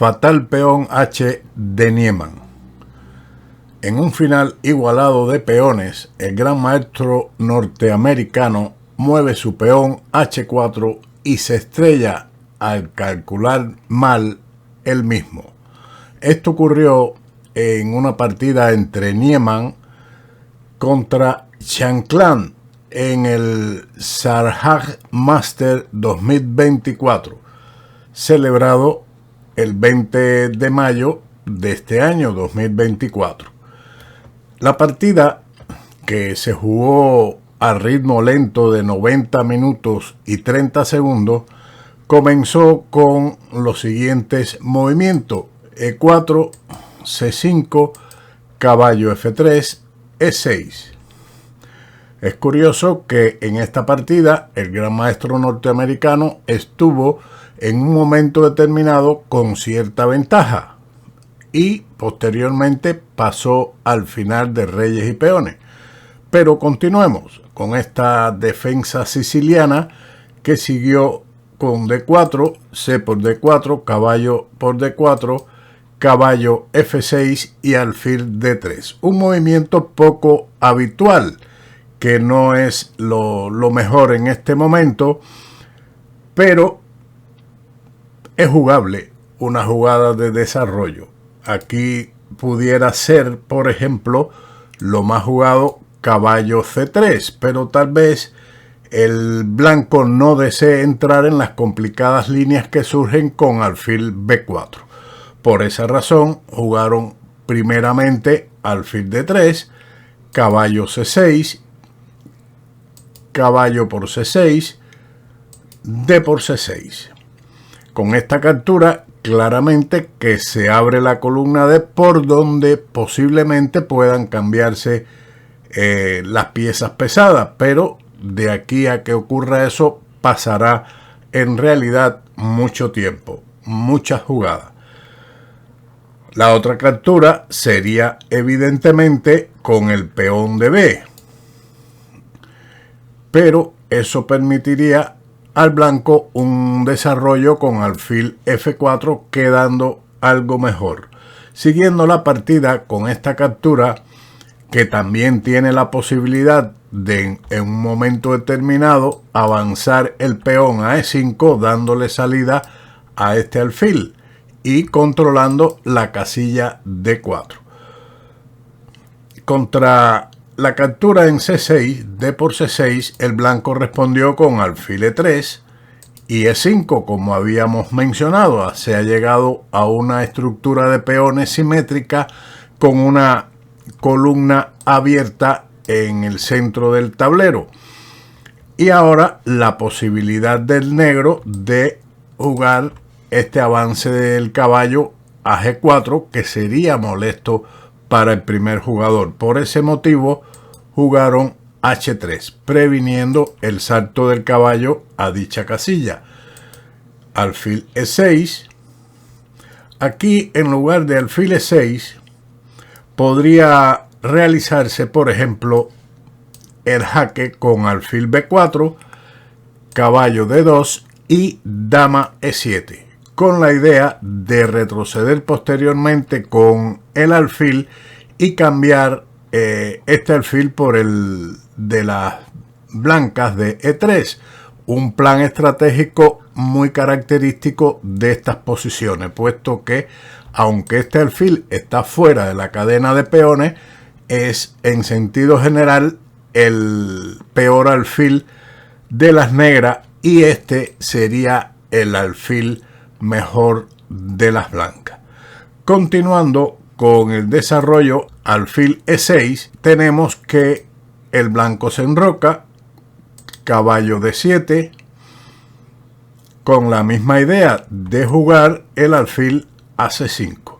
fatal peón H de Niemann. En un final igualado de peones, el gran maestro norteamericano mueve su peón H4 y se estrella al calcular mal él mismo. Esto ocurrió en una partida entre Niemann contra Shankland en el Sarhaj Master 2024, celebrado el 20 de mayo de este año 2024. La partida, que se jugó a ritmo lento de 90 minutos y 30 segundos, comenzó con los siguientes movimientos: E4, C5, caballo F3, E6. Es curioso que en esta partida el gran maestro norteamericano estuvo en un momento determinado con cierta ventaja y posteriormente pasó al final de reyes y peones. Pero continuemos con esta defensa siciliana que siguió con D4, C por D4, caballo por D4, caballo F6 y alfil D3. Un movimiento poco habitual, que no es lo mejor en este momento, pero es jugable, una jugada de desarrollo. Aquí pudiera ser, por ejemplo, lo más jugado caballo C3, pero tal vez el blanco no desee entrar en las complicadas líneas que surgen con alfil B4. Por esa razón jugaron primeramente alfil D3, caballo C6, caballo por C6, D por C6. Con esta captura, claramente que se abre la columna D por donde posiblemente puedan cambiarse las piezas pesadas, pero de aquí a que ocurra eso pasará en realidad mucho tiempo, muchas jugadas. La otra captura sería evidentemente con el peón de B, pero eso permitiría al blanco un desarrollo con alfil F4, quedando algo mejor. Siguiendo la partida con esta captura, que también tiene la posibilidad de en un momento determinado avanzar el peón a E5 dándole salida a este alfil y controlando la casilla D4. Contra la captura en C6, D por C6, el blanco respondió con alfil E3 y E5, como habíamos mencionado. Se ha llegado a una estructura de peones simétrica con una columna abierta en el centro del tablero. Y ahora la posibilidad del negro de jugar este avance del caballo a G4, que sería molesto para el primer jugador. Por ese motivo jugaron H3, previniendo el salto del caballo a dicha casilla. Alfil E6. Aquí, en lugar de alfil E6, podría realizarse, por ejemplo, el jaque con alfil B4, caballo D2 y dama E7, con la idea de retroceder posteriormente con el alfil y cambiar este alfil por el de las blancas de E3, un plan estratégico muy característico de estas posiciones, puesto que aunque este alfil está fuera de la cadena de peones, es en sentido general el peor alfil de las negras y este sería el alfil mejor de las blancas. Continuando con el desarrollo alfil E6, tenemos que el blanco se enroca, caballo D7, con la misma idea de jugar el alfil a C5.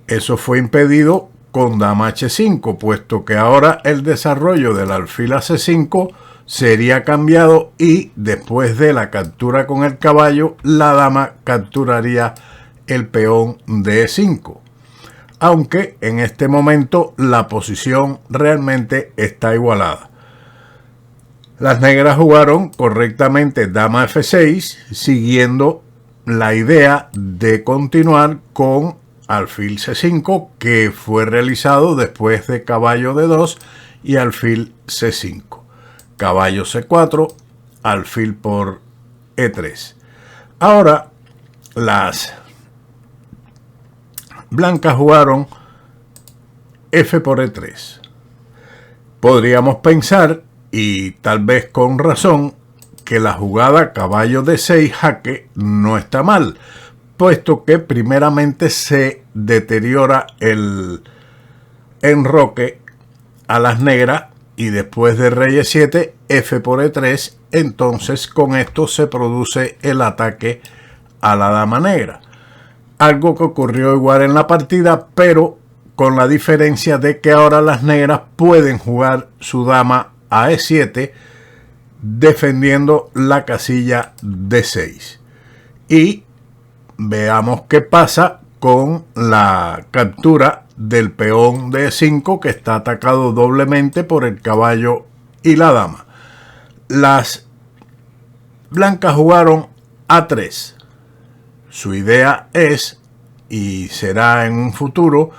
Eso fue impedido con dama H5, puesto que ahora el desarrollo del alfil a C5 sería cambiado y después de la captura con el caballo, la dama capturaría el peón de E5. Aunque en este momento la posición realmente está igualada. Las negras jugaron correctamente dama F6, siguiendo la idea de continuar con alfil C5, que fue realizado después de caballo D2 y alfil C5. Caballo C4, alfil por E3. Ahora las blancas jugaron F por E3. Podríamos pensar, y tal vez con razón, que la jugada caballo D6 jaque no está mal, puesto que primeramente se deteriora el enroque a las negras y después de rey E7, F por E3, entonces con esto se produce el ataque a la dama negra. Algo que ocurrió igual en la partida, pero con la diferencia de que ahora las negras pueden jugar su dama a E7, defendiendo la casilla D6. Y veamos qué pasa con la captura del peón de E5, que está atacado doblemente por el caballo y la dama. Las blancas jugaron A3. Su idea es, y será en un futuro,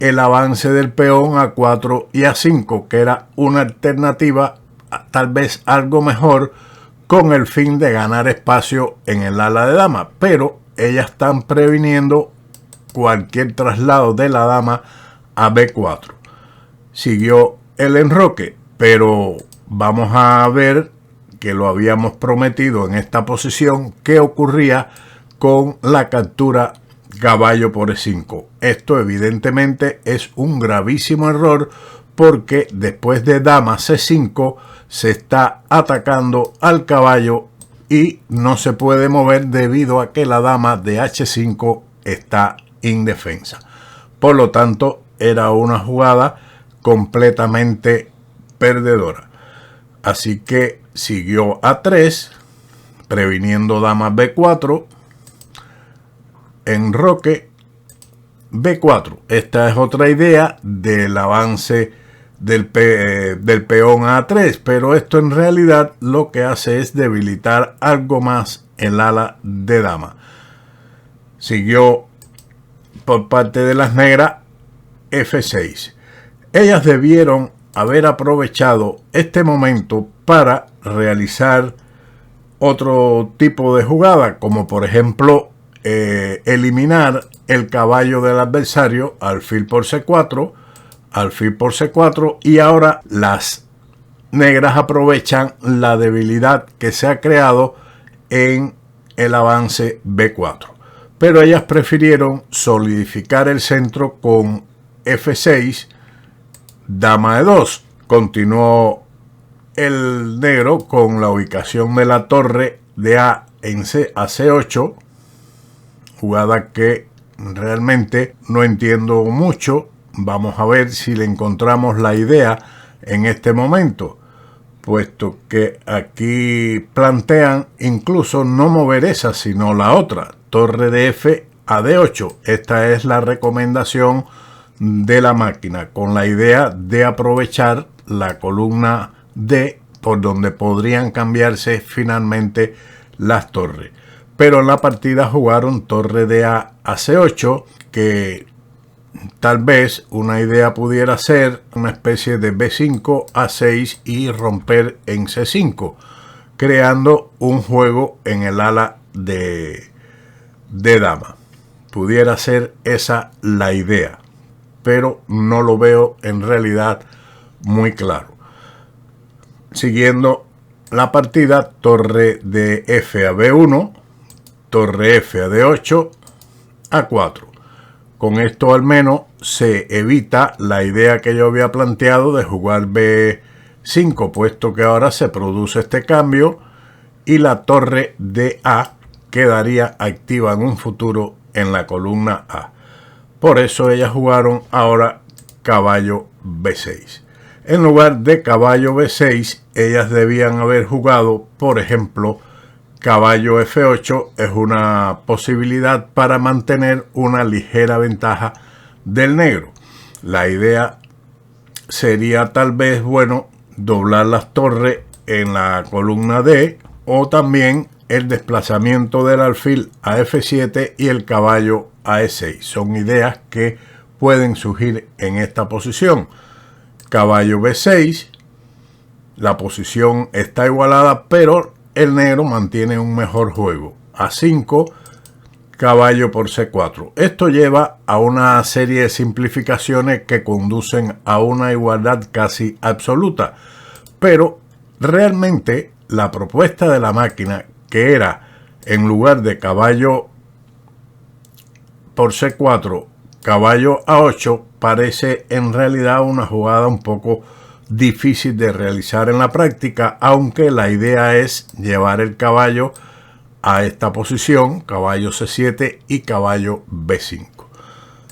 el avance del peón a 4 y a 5, que era una alternativa tal vez algo mejor con el fin de ganar espacio en el ala de dama, pero ellas están previniendo cualquier traslado de la dama a B4. Siguió el enroque, pero vamos a ver que lo habíamos prometido en esta posición, qué ocurría con la captura caballo por E5. Esto evidentemente es un gravísimo error, porque después de dama C5 se está atacando al caballo y no se puede mover debido a que la dama de H5 está indefensa. Por lo tanto, era una jugada completamente perdedora. Así que siguió A3, previniendo dama B4, enroque B4. Esta es otra idea del avance del peón a A3, pero esto en realidad lo que hace es debilitar algo más el ala de dama. Siguió por parte de las negras F6. Ellas debieron haber aprovechado este momento para realizar otro tipo de jugada, como por ejemplo eliminar el caballo del adversario, alfil por C4, alfil por C4, y ahora las negras aprovechan la debilidad que se ha creado en el avance B4. Pero ellas prefirieron solidificar el centro con F6, dama E2. Continuó el negro con la ubicación de la torre de A en C a C8, jugada que realmente no entiendo mucho. Vamos a ver si le encontramos la idea en este momento, puesto que aquí plantean incluso no mover esa, sino la otra, torre de F a D8. Esta es la recomendación de la máquina, con la idea de aprovechar la columna D, por donde podrían cambiarse finalmente las torres. Pero en la partida jugaron torre de A a C8, que tal vez una idea pudiera ser una especie de B5 a 6 y romper en C5, creando un juego en el ala de dama. Pudiera ser esa la idea, pero no lo veo en realidad muy claro. Siguiendo la partida, torre de F a B1, torre F a D8, A4. Con esto al menos se evita la idea que yo había planteado de jugar B5, puesto que ahora se produce este cambio y la torre de A quedaría activa en un futuro en la columna A. Por eso ellas jugaron ahora caballo B6. En lugar de caballo B6, ellas debían haber jugado, por ejemplo, caballo F8. Es una posibilidad para mantener una ligera ventaja del negro. La idea sería tal vez, bueno, doblar las torres en la columna D, o también el desplazamiento del alfil a F7 y el caballo a E6. Son ideas que pueden surgir en esta posición. Caballo B6, la posición está igualada, pero el negro mantiene un mejor juego. A5, caballo por C4. Esto lleva a una serie de simplificaciones que conducen a una igualdad casi absoluta, pero realmente la propuesta de la máquina, que era en lugar de caballo por C4, caballo A8, parece en realidad una jugada un poco difícil de realizar en la práctica, aunque la idea es llevar el caballo a esta posición, caballo C7 y caballo B5.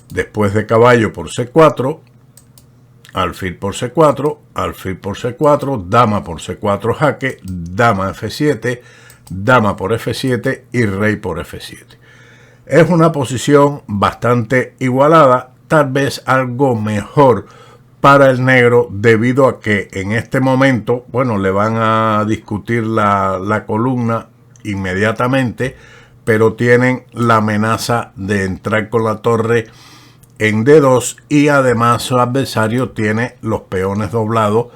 Después de caballo por C4, alfil por C4, alfil por C4, dama por C4 jaque, dama F7, dama por F7 y rey por F7. Es una posición bastante igualada, tal vez algo mejor para el negro, debido a que en este momento, bueno, le van a discutir la columna inmediatamente, pero tienen la amenaza de entrar con la torre en D2 y además su adversario tiene los peones doblados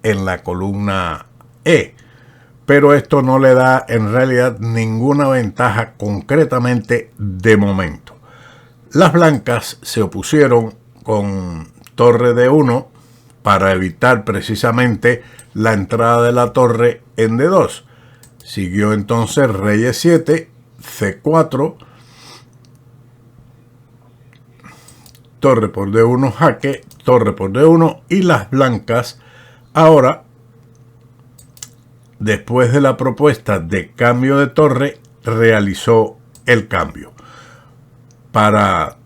en la columna E. Pero esto no le da en realidad ninguna ventaja concretamente de momento. Las blancas se opusieron con torre D1 para evitar precisamente la entrada de la torre en D2. Siguió entonces rey E7, C4, torre por D1 jaque, torre por D1 y las blancas ahora, después de la propuesta de cambio de torre, realizó el cambio para,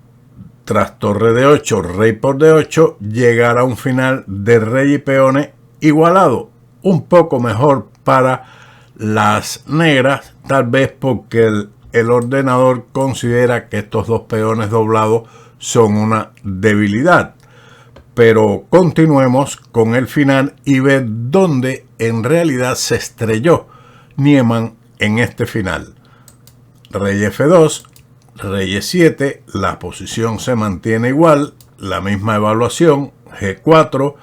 tras torre D8, rey por D8, llegar a un final de rey y peones igualado, un poco mejor para las negras, tal vez porque el ordenador considera que estos dos peones doblados son una debilidad. Pero continuemos con el final y ver dónde en realidad se estrelló Niemann en este final. Rey F2, rey E7, la posición se mantiene igual, la misma evaluación, G4,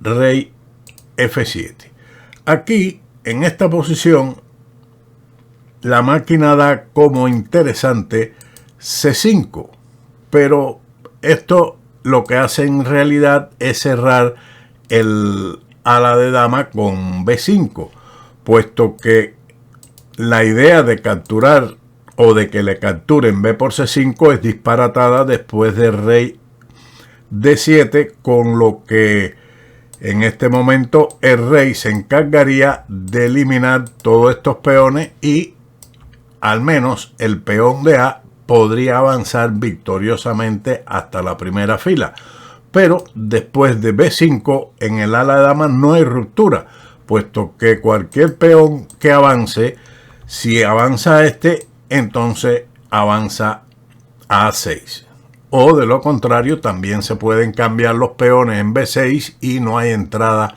rey F7. Aquí, en esta posición, la máquina da como interesante C5, pero esto lo que hace en realidad es cerrar el ala de dama con B5, puesto que la idea de capturar o de que le capturen B por C5 es disparatada después de rey D7, con lo que en este momento el rey se encargaría de eliminar todos estos peones y al menos el peón de A podría avanzar victoriosamente hasta la primera fila. Pero después de B5 en el ala de dama no hay ruptura, puesto que cualquier peón que avance, si avanza este, entonces avanza a A6. O de lo contrario, también se pueden cambiar los peones en B6 y no hay entrada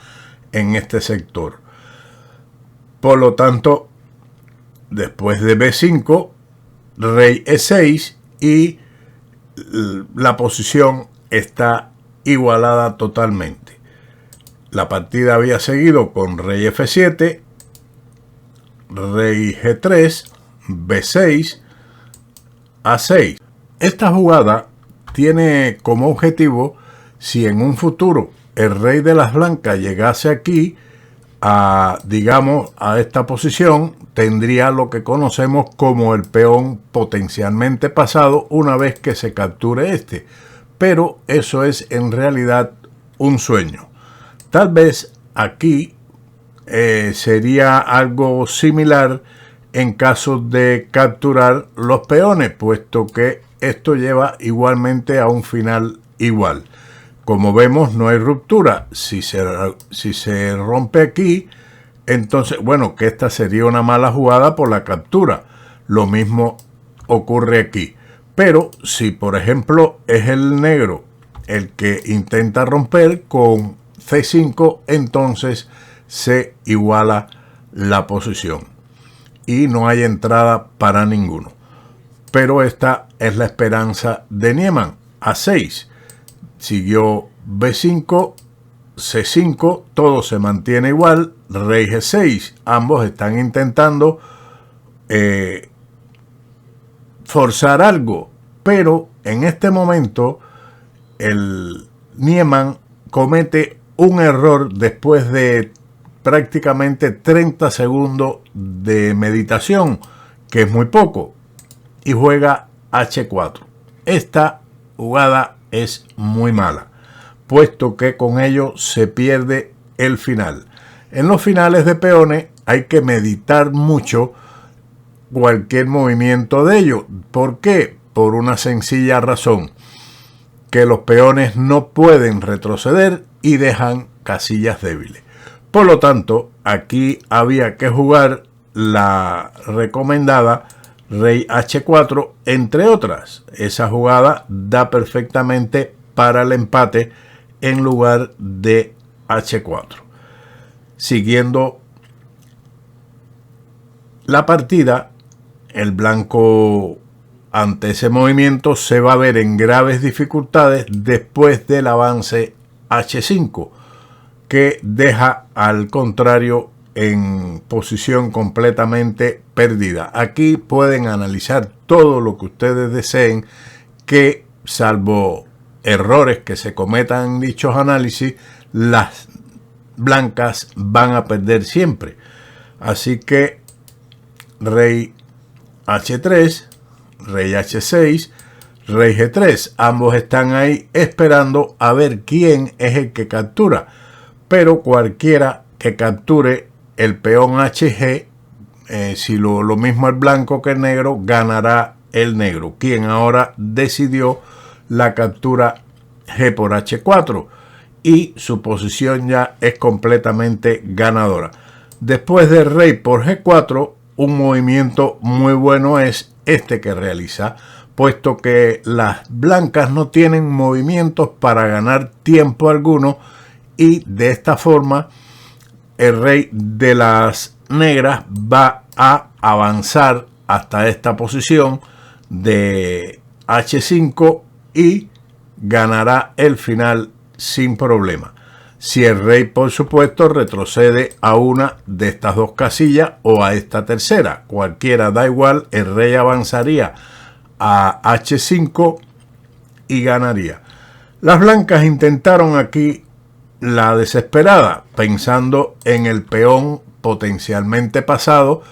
en este sector. Por lo tanto, después de B5, rey E6 y la posición está igualada totalmente. La partida había seguido con rey F7, rey G3, B6, A6. Esta jugada tiene como objetivo, si en un futuro el rey de las blancas llegase aquí a, digamos, a esta posición, tendría lo que conocemos como el peón potencialmente pasado una vez que se capture este. Pero eso es en realidad un sueño. Tal vez aquí sería algo similar en caso de capturar los peones, puesto que esto lleva igualmente a un final igual. Como vemos, no hay ruptura. Si se rompe aquí, entonces, bueno, que esta sería una mala jugada por la captura. Lo mismo ocurre aquí. Pero si, por ejemplo, es el negro el que intenta romper con C5, entonces se iguala la posición. y no hay entrada para ninguno. Pero esta es la esperanza de Niemann. A6, siguió B5, C5, todo se mantiene igual, rey G6, ambos están intentando forzar algo, pero en este momento el Niemann comete un error después de prácticamente 30 segundos de meditación, que es muy poco, y juega H4. Esta jugada es muy mala, puesto que con ello se pierde el final. En los finales de peones hay que meditar mucho cualquier movimiento de ellos. ¿Por qué? Por una sencilla razón, que los peones no pueden retroceder y dejan casillas débiles. Por lo tanto, aquí había que jugar la recomendada rey H4, entre otras. Esa jugada da perfectamente para el empate en lugar de H4. Siguiendo la partida, el blanco ante ese movimiento se va a ver en graves dificultades después del avance H5, que deja al contrario en posición completamente perdida. Aquí pueden analizar todo lo que ustedes deseen, que salvo errores que se cometan en dichos análisis, las blancas van a perder siempre. Así que rey H3, rey H6, rey G3, ambos están ahí esperando a ver quién es el que captura, pero cualquiera que capture el peón HG, si lo mismo el blanco que el negro, ganará el negro, quien ahora decidió la captura G por H4 y su posición ya es completamente ganadora. Después de rey por G4, un movimiento muy bueno es este que realiza, puesto que las blancas no tienen movimientos para ganar tiempo alguno, y de esta forma el rey de las negras va a avanzar hasta esta posición de H5 y ganará el final sin problema. Si el rey, por supuesto, retrocede a una de estas dos casillas o a esta tercera, cualquiera da igual, el rey avanzaría a H5 y ganaría. Las blancas intentaron aquí la desesperada, pensando en el peón potencialmente pasado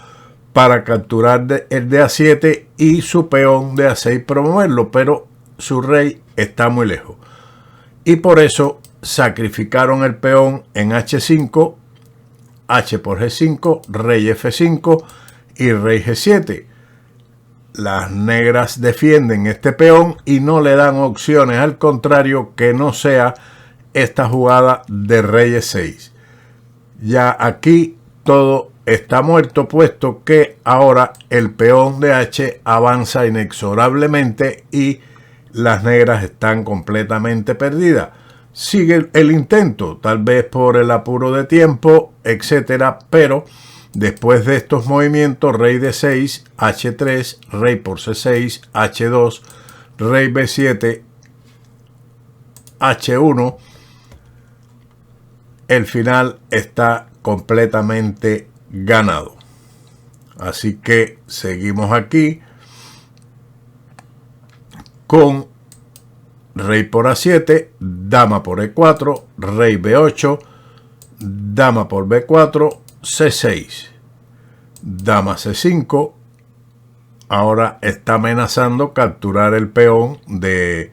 para capturar el de A7 y su peón de A6 promoverlo, pero su rey está muy lejos. Y por eso sacrificaron el peón en H5, H por G5, rey F5 y rey G7. Las negras defienden este peón y no le dan opciones, al contrario que no sea esta jugada de rey E6. Ya aquí todo está muerto, puesto que ahora el peón de H avanza inexorablemente y las negras están completamente perdidas. Sigue el intento, tal vez por el apuro de tiempo, etcétera, pero después de estos movimientos, rey D6, H3, rey por C6, H2, rey B7, H1, el final está completamente ganado. Así que seguimos aquí con rey por A7, dama por E4, rey B8, dama por B4, C6, dama C5. Ahora está amenazando capturar el peón de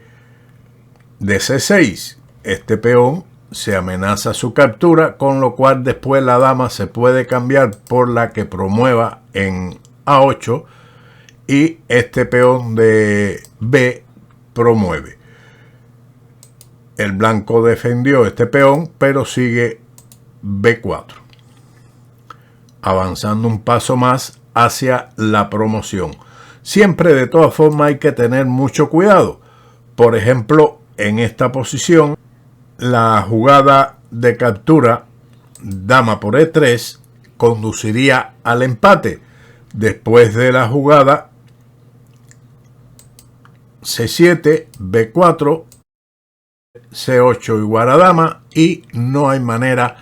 C6. Este peón se amenaza su captura, con lo cual después la dama se puede cambiar por la que promueva en A8 y este peón de B promueve. El blanco defendió este peón, pero sigue B4, avanzando un paso más hacia la promoción. Siempre, de todas formas, hay que tener mucho cuidado. Por ejemplo, en esta posición, la jugada de captura dama por E3 conduciría al empate, Después de la jugada C7, B4, C8 igual a dama, y no hay manera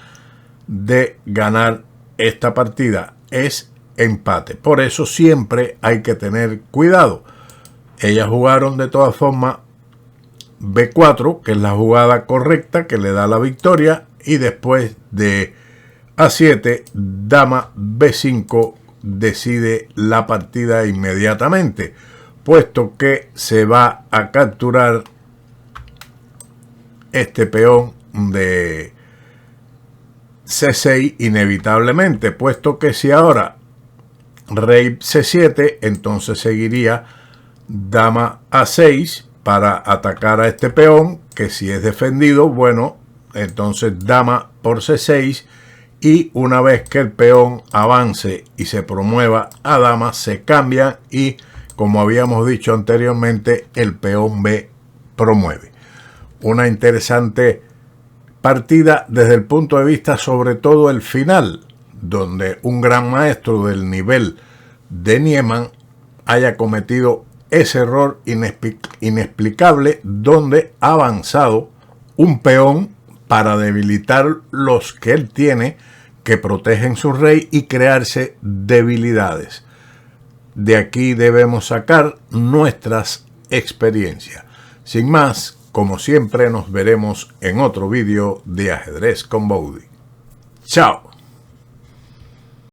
de ganar esta partida. Es empate. Por eso siempre hay que tener cuidado. Ellas jugaron de todas formas B4, que es la jugada correcta que le da la victoria, y después de A7, dama B5 decide la partida inmediatamente, puesto que se va a capturar este peón de C6 inevitablemente, puesto que si ahora rey C7, entonces seguiría dama A6 para atacar a este peón, que si es defendido, bueno, entonces dama por C6, y una vez que el peón avance y se promueva a dama, se cambia y, como habíamos dicho anteriormente, el peón B promueve. Una interesante partida desde el punto de vista sobre todo el final, donde un gran maestro del nivel de Niemann haya cometido ese error inexplicable, donde ha avanzado un peón para debilitar los que él tiene, que protegen su rey, y crearse debilidades. De aquí debemos sacar nuestras experiencias. Sin más, como siempre, nos veremos en otro vídeo de Ajedrez con Bowdy. ¡Chao!